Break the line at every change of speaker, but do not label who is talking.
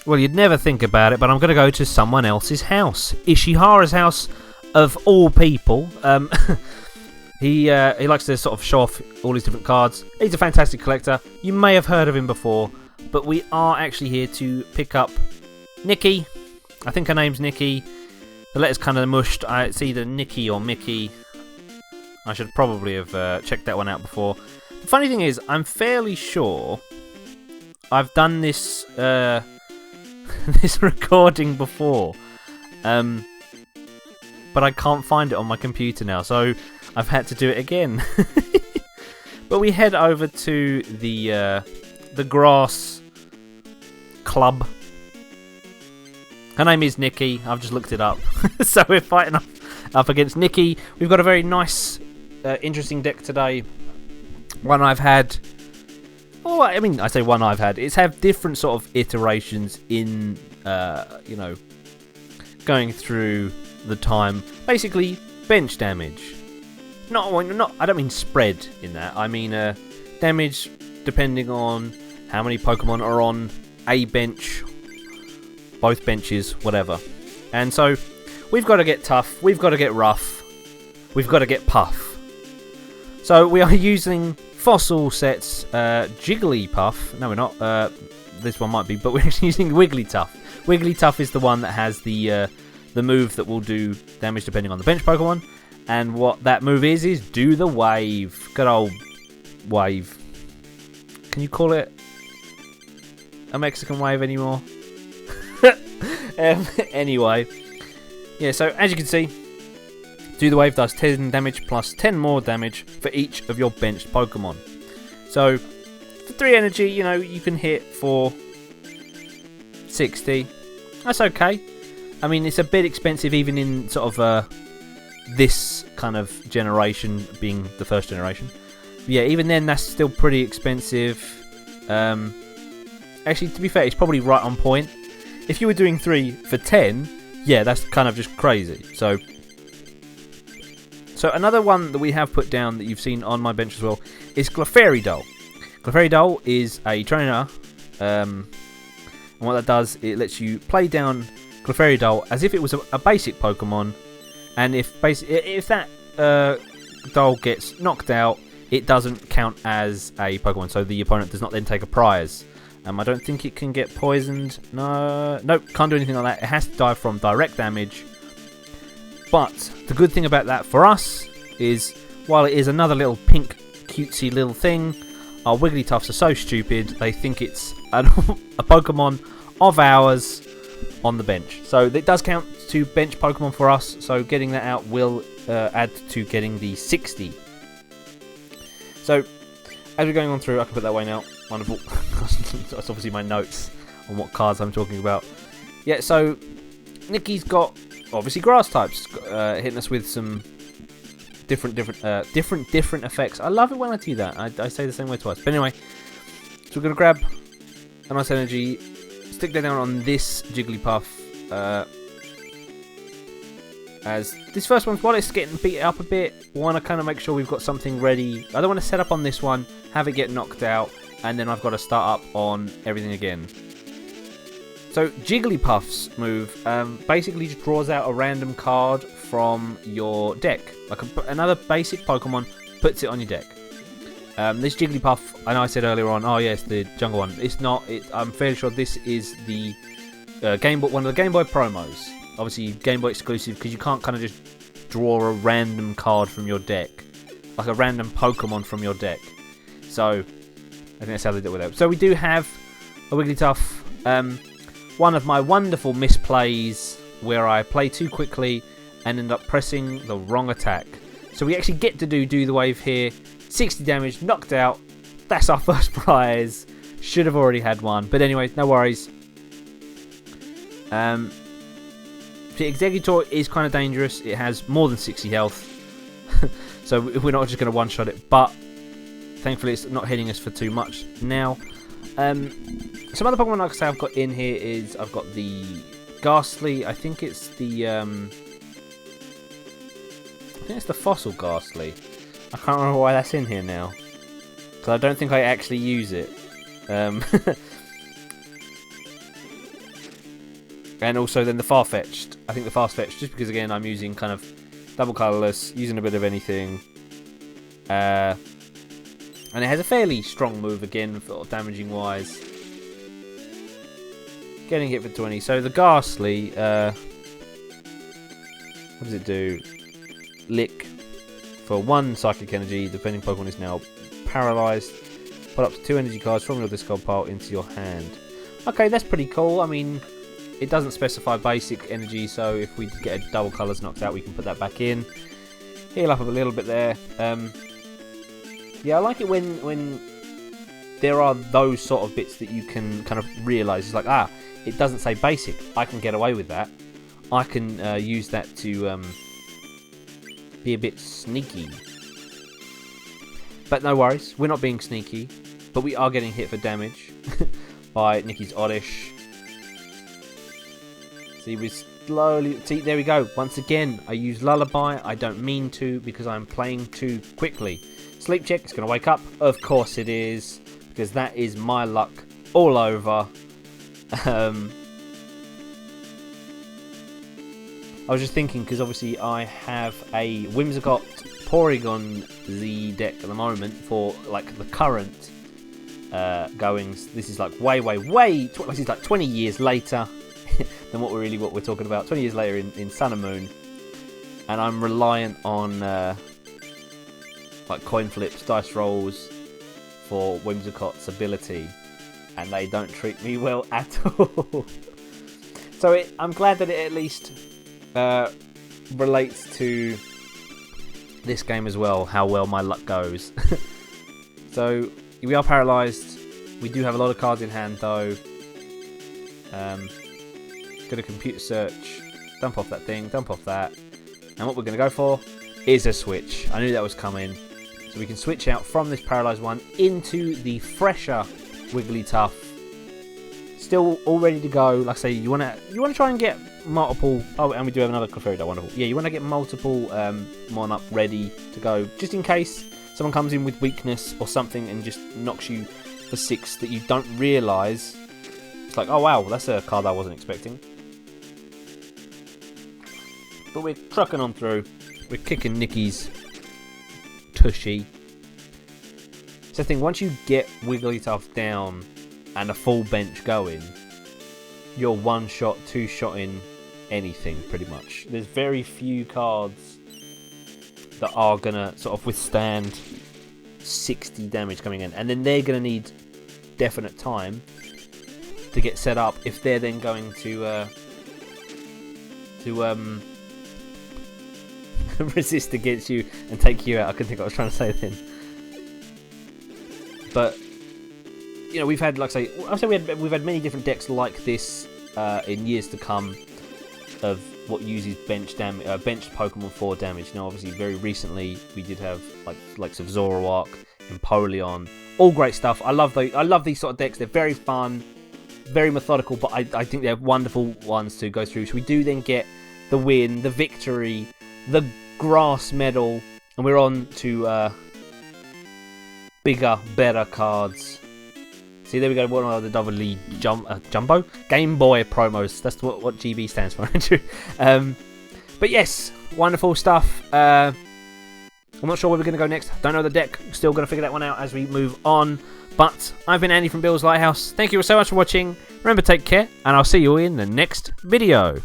Well, you'd never think about it, but I'm going to go to someone else's house. Ishihara's house, of all people. He likes to sort of show off all his different cards. He's a fantastic collector. You may have heard of him before, but we are actually here to pick up Nikki. I think her name's Nikki. The letter's kind of mushed. It's either Nikki or Mickey. I should probably have checked that one out before. The funny thing is, I'm fairly sure I've done this this recording before, but I can't find it on my computer now, so I've had to do it again. But we head over to the grass club. Her name is Nikki. I've just looked it up. So we're fighting up against Nikki. We've got a very nice, interesting deck today. One I've had. Oh, I mean, I say one I've had. It's had different sort of iterations in, going through the time. Basically, bench damage. I don't mean spread in that. I mean damage depending on how many Pokemon are on a bench, both benches, whatever. And so we've got to get Tuff, we've got to get Rough, we've got to get Puff. So we are using fossil sets, Jigglypuff. No, we're not. This one might be, but we're actually using Wigglytuff. Wigglytuff is the one that has the move that will do damage depending on the bench Pokemon. And what that move is do the wave. Good old wave. Can you call it a Mexican wave anymore? Anyway. Yeah, so as you can see, do the wave does 10 damage plus 10 more damage for each of your benched Pokemon. So, for 3 energy, you can hit for 60. That's okay. I mean, it's a bit expensive even in sort of this kind of generation, being the first generation. But yeah, even then, that's still pretty expensive. Actually, to be fair, it's probably right on point. If you were doing 3 for 10, yeah, that's kind of just crazy. So another one that we have put down that you've seen on my bench as well is Clefairy-Doll. Clefairy-Doll is a trainer, and what that does, it lets you play down Clefairy-Doll as if it was a basic Pokemon. And if that doll gets knocked out, it doesn't count as a Pokemon, so the opponent does not then take a prize. I don't think it can get poisoned. Nope, can't do anything like that. It has to die from direct damage. But the good thing about that for us is, while it is another little pink cutesy little thing, our Wigglytuffs are so stupid they think it's a Pokemon of ours on the bench. So it does count to bench Pokemon for us, so getting that out will add to getting the 60. So as we're going on through, I can put that away now. Wonderful. That's obviously my notes on what cards I'm talking about. Yeah, so Nikki's got obviously grass types, hitting us with some different effects. I love it when I do that. I say the same way twice. But anyway, so we're gonna grab a nice energy, stick that down on this Jigglypuff. As this first one's, while it's getting beat up a bit, we want to kind of make sure we've got something ready. I don't want to set up on this one, have it get knocked out, and then I've got to start up on everything again. So Jigglypuff's move basically just draws out a random card from your deck. Like another basic Pokemon, puts it on your deck. This Jigglypuff, I know I said earlier on, oh yes, the jungle one. It's not. I'm fairly sure this is the one of the Game Boy promos. Obviously Game Boy exclusive, because you can't kind of just draw a random card from your deck, like a random Pokemon from your deck. So I think that's how they do it with that. So we do have a Wigglytuff. One of my wonderful misplays where I play too quickly and end up pressing the wrong attack. So we actually get to do the wave here. 60 damage, knocked out. That's our first prize. Should have already had one, but anyway, no worries. The Executor is kind of dangerous. It has more than 60 health. So we're not just going to one-shot it, but thankfully it's not hitting us for too much now. Some other Pokemon like I say I've got in here is, I've got the Ghastly. I think it's the Fossil Ghastly. I can't remember why that's in here now, because I don't think I actually use it. And also then the Farfetch'd. I think the Farfetch'd, just because again I'm using kind of double colourless, using a bit of anything. And it has a fairly strong move again, for damaging wise. Getting hit for 20. So the Ghastly, what does it do? Lick for 1 psychic energy. Defending Pokemon is now paralysed. Put up to 2 energy cards from your discard pile into your hand. Okay, that's pretty cool. I mean, it doesn't specify basic energy, so if we get a double colours knocked out, we can put that back in. Heal up a little bit there. Yeah, I like it when there are those sort of bits that you can kind of realise. It's like, it doesn't say basic. I can get away with that. I can use that to be a bit sneaky. But no worries, we're not being sneaky. But we are getting hit for damage by Nikki's Oddish. See, we slowly... See, there we go. Once again, I use Lullaby. I don't mean to because I'm playing too quickly. Sleep check, it's going to wake up. Of course it is, because that is my luck all over. I was just thinking, because obviously I have a Whimsicott Porygon Z deck at the moment for like the current goings. This is like this is like 20 years later than what we're talking about. 20 years later in Sun and Moon, and I'm reliant on like coin flips, dice rolls for Whimsicott's ability, and they don't treat me well at all. So I'm glad that it at least relates to this game as well, how well my luck goes. So we are paralysed. We do have a lot of cards in hand though. Gonna computer search, dump off that thing, dump off that, and what we're gonna go for is a switch. I knew that was coming. So we can switch out from this paralysed one into the fresher Wigglytuff. Still all ready to go. Like I say, you wanna try and get multiple. Oh, and we do have another Clefairy. Wonderful. Yeah, you wanna get multiple Mon up ready to go, just in case someone comes in with weakness or something and just knocks you for 6 that you don't realise. It's like, oh wow, that's a card I wasn't expecting. But we're trucking on through. We're kicking Nikki's tushy. So the thing, once you get Wigglytuff down and a full bench going, you're 1-shot, 2-shotting anything pretty much. There's very few cards that are gonna sort of withstand 60 damage coming in, and then they're gonna need definite time to get set up if they're then going to resist against you and take you out. I couldn't think what I was trying to say then. But you know, we've had, like I say, we've had many different decks like this in years to come, of what uses benched Pokemon for damage. Now, obviously, very recently we did have likes of Zoroark, Empoleon, all great stuff. I love these sort of decks. They're very fun, very methodical, but I think they're wonderful ones to go through. So we do then get the win, the victory, the grass medal, and we're on to bigger, better cards. See, there we go. One of the doubly Jumbo Game Boy promos. That's what GB stands for, Andrew. But yes, wonderful stuff. I'm not sure where we're going to go next. Don't know the deck. Still going to figure that one out as we move on. But I've been Andy from Bill's Lighthouse. Thank you so much for watching. Remember, take care, and I'll see you in the next video.